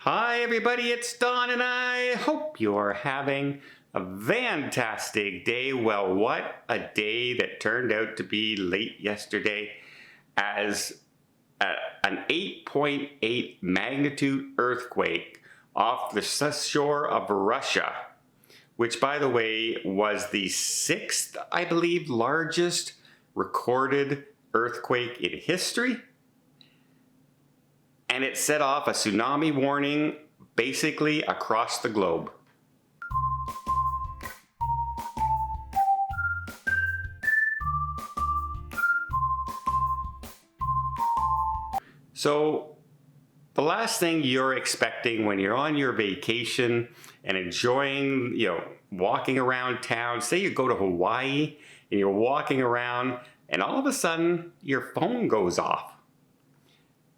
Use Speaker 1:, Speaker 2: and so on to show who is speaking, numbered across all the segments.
Speaker 1: Hi everybody, it's Don and I hope you're having a fantastic day. Well, what a day that turned out to be late yesterday as an 8.8 magnitude earthquake off the shore of Russia, which by the way was the sixth, I believe, largest recorded earthquake in history. And it set off a tsunami warning basically across the globe. So the last thing you're expecting when you're on your vacation and enjoying, walking around town, say you go to Hawaii and you're walking around and all of a sudden your phone goes off.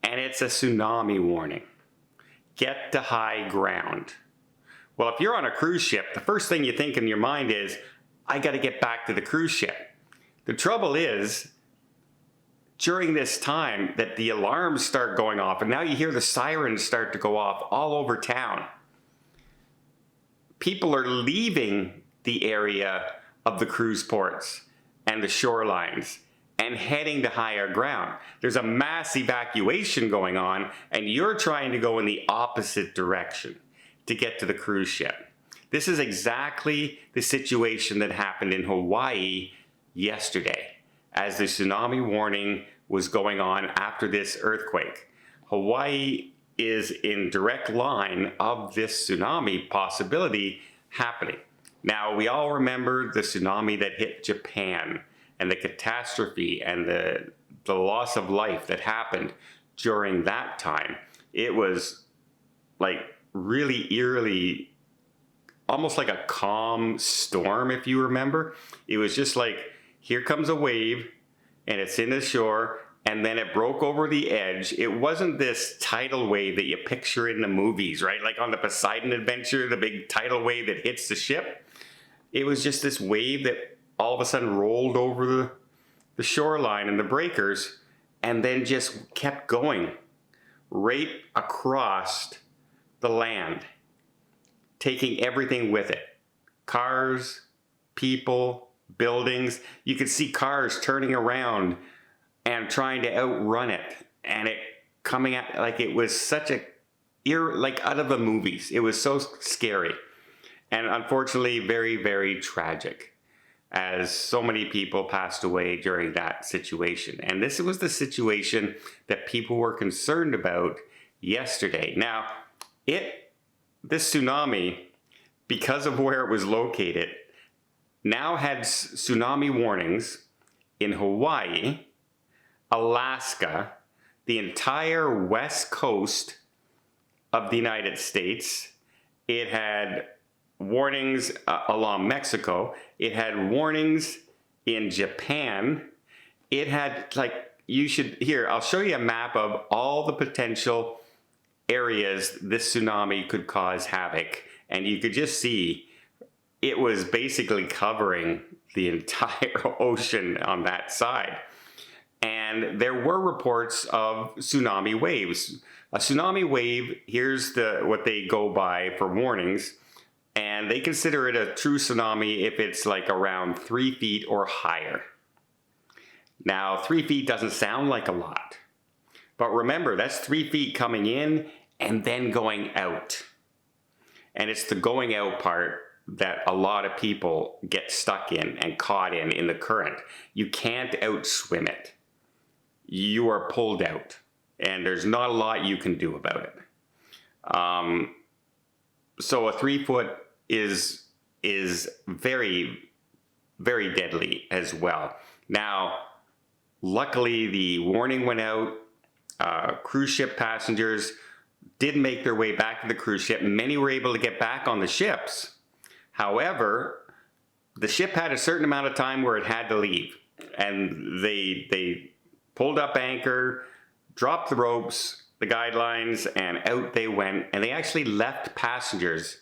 Speaker 1: And it's a tsunami warning. Get to high ground. Well, if you're on a cruise ship, the first thing you think in your mind is, I got to get back to the cruise ship. The trouble is, during this time that the alarms start going off, and now you hear the sirens start to go off all over town. People are leaving the area of the cruise ports and the shorelines and heading to higher ground. There's a mass evacuation going on, and you're trying to go in the opposite direction to get to the cruise ship. This is exactly the situation that happened in Hawaii yesterday as the tsunami warning was going on after this earthquake. Hawaii is in direct line of this tsunami possibility happening. Now, we all remember the tsunami that hit Japan and the catastrophe and the loss of life that happened during that time. It was like really eerily, almost like a calm storm, if you remember. It was just like, here comes a wave and it's in the shore, and then it broke over the edge. It wasn't this tidal wave that you picture in the movies, right? Like on the Poseidon Adventure, the big tidal wave that hits the ship. It was just this wave that all of a sudden rolled over the shoreline and the breakers and then just kept going right across the land, taking everything with it. Cars, people, buildings. You could see cars turning around and trying to outrun it, and it coming at like it was such a like out of the movies. It was so scary and unfortunately very, very tragic, as so many people passed away during that situation. And this was the situation that people were concerned about yesterday. Now, this tsunami, because of where it was located, now had tsunami warnings in Hawaii, Alaska, the entire west coast of the United States. It had warnings along Mexico. It had warnings in Japan. It had, like, here, I'll show you a map of all the potential areas this tsunami could cause havoc. And you could just see it was basically covering the entire ocean on that side. And there were reports of tsunami waves. A tsunami wave, here's what they go by for warnings. And they consider it a true tsunami if it's like around 3 feet or higher. Now, 3 feet doesn't sound like a lot. But remember, that's 3 feet coming in and then going out. And it's the going out part that a lot of people get stuck in and caught in the current. You can't outswim it. You are pulled out. And there's not a lot you can do about it. So a 3 foot is very, very deadly as well. Now, luckily the warning went out. Cruise ship passengers did make their way back to the cruise ship. Many were able to get back on the ships. However, the ship had a certain amount of time where it had to leave. And they pulled up anchor, dropped the ropes, the guidelines, and out they went. And they actually left passengers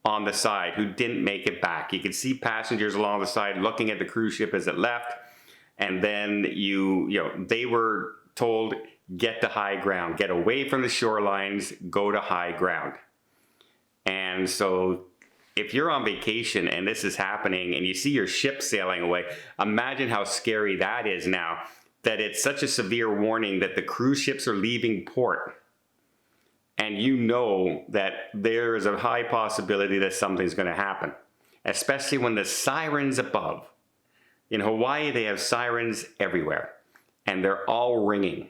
Speaker 1: on the side who didn't make it back. You could see passengers along the side looking at the cruise ship as it left. And then they were told, get to high ground, get away from the shorelines, go to high ground. And so if you're on vacation and this is happening and you see your ship sailing away, imagine how scary that is now, that it's such a severe warning that the cruise ships are leaving port. And you know that there is a high possibility that something's going to happen, especially when the sirens above. In Hawaii, they have sirens everywhere, and they're all ringing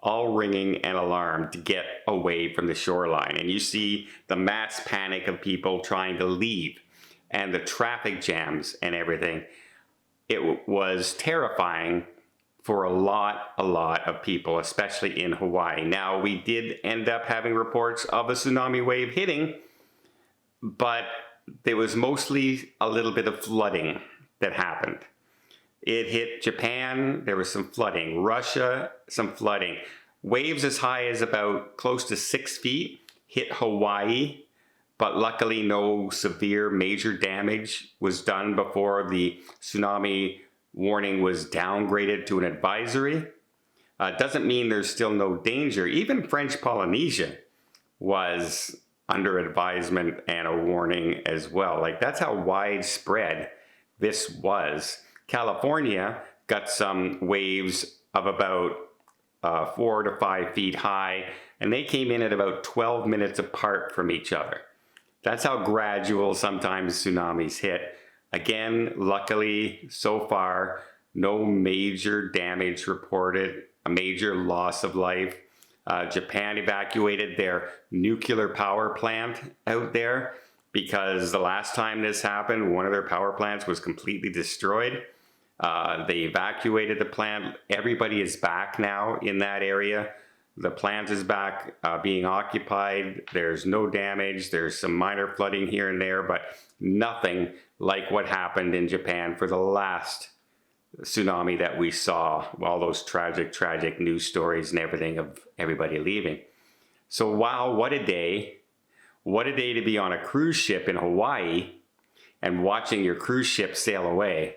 Speaker 1: an alarm to get away from the shoreline. And you see the mass panic of people trying to leave and the traffic jams and everything. It was terrifying for a lot of people, especially in Hawaii. Now, we did end up having reports of a tsunami wave hitting, but there was mostly a little bit of flooding that happened. It hit Japan, there was some flooding. Russia, some flooding. Waves as high as about close to 6 feet hit Hawaii, but luckily no severe major damage was done before the tsunami warning was downgraded to an advisory. Doesn't mean there's still no danger. Even French Polynesia was under advisement and a warning as well. Like, that's how widespread this was. California got some waves of about 4 to 5 feet high, and they came in at about 12 minutes apart from each other. That's how gradual sometimes tsunamis hit. Again, luckily, so far, no major damage reported, a major loss of life. Japan evacuated their nuclear power plant out there because the last time this happened, one of their power plants was completely destroyed. They evacuated the plant. Everybody is back now in that area. The plant is back being occupied. There's no damage. There's some minor flooding here and there, but nothing like what happened in Japan for the last tsunami that we saw. All those tragic news stories and everything of everybody leaving. So wow, what a day. What a day to be on a cruise ship in Hawaii and watching your cruise ship sail away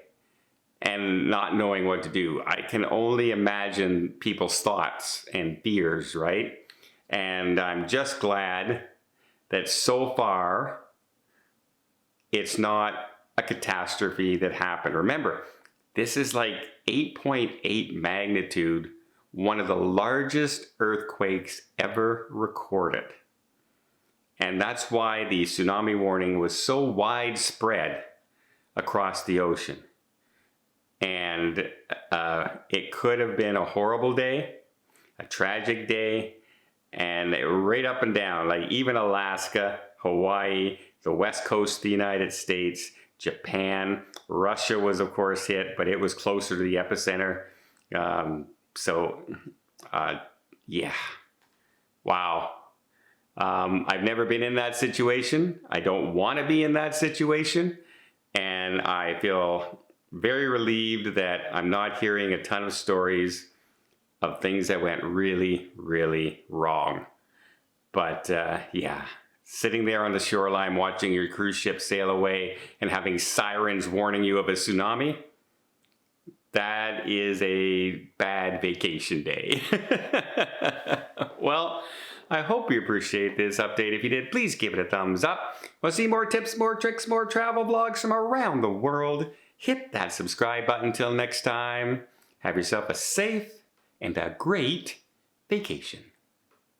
Speaker 1: and not knowing what to do. I can only imagine people's thoughts and fears, right? And I'm just glad that so far it's not a catastrophe that happened. Remember, this is like 8.8 magnitude, one of the largest earthquakes ever recorded. And that's why the tsunami warning was so widespread across the ocean. And it could have been a horrible day, a tragic day, and right up and down, like even Alaska, Hawaii, the west coast of the United States, Japan, Russia was of course hit, but it was closer to the epicenter. Yeah, wow. I've never been in that situation. I don't want to be in that situation. And I feel very relieved that I'm not hearing a ton of stories of things that went really, really wrong. But yeah, sitting there on the shoreline watching your cruise ship sail away and having sirens warning you of a tsunami, that is a bad vacation day. Well, I hope you appreciate this update. If you did, please give it a thumbs up. Want to see more tips, more tricks, more travel vlogs from around the world? Hit that subscribe button. Till next time, have yourself a safe and a great vacation.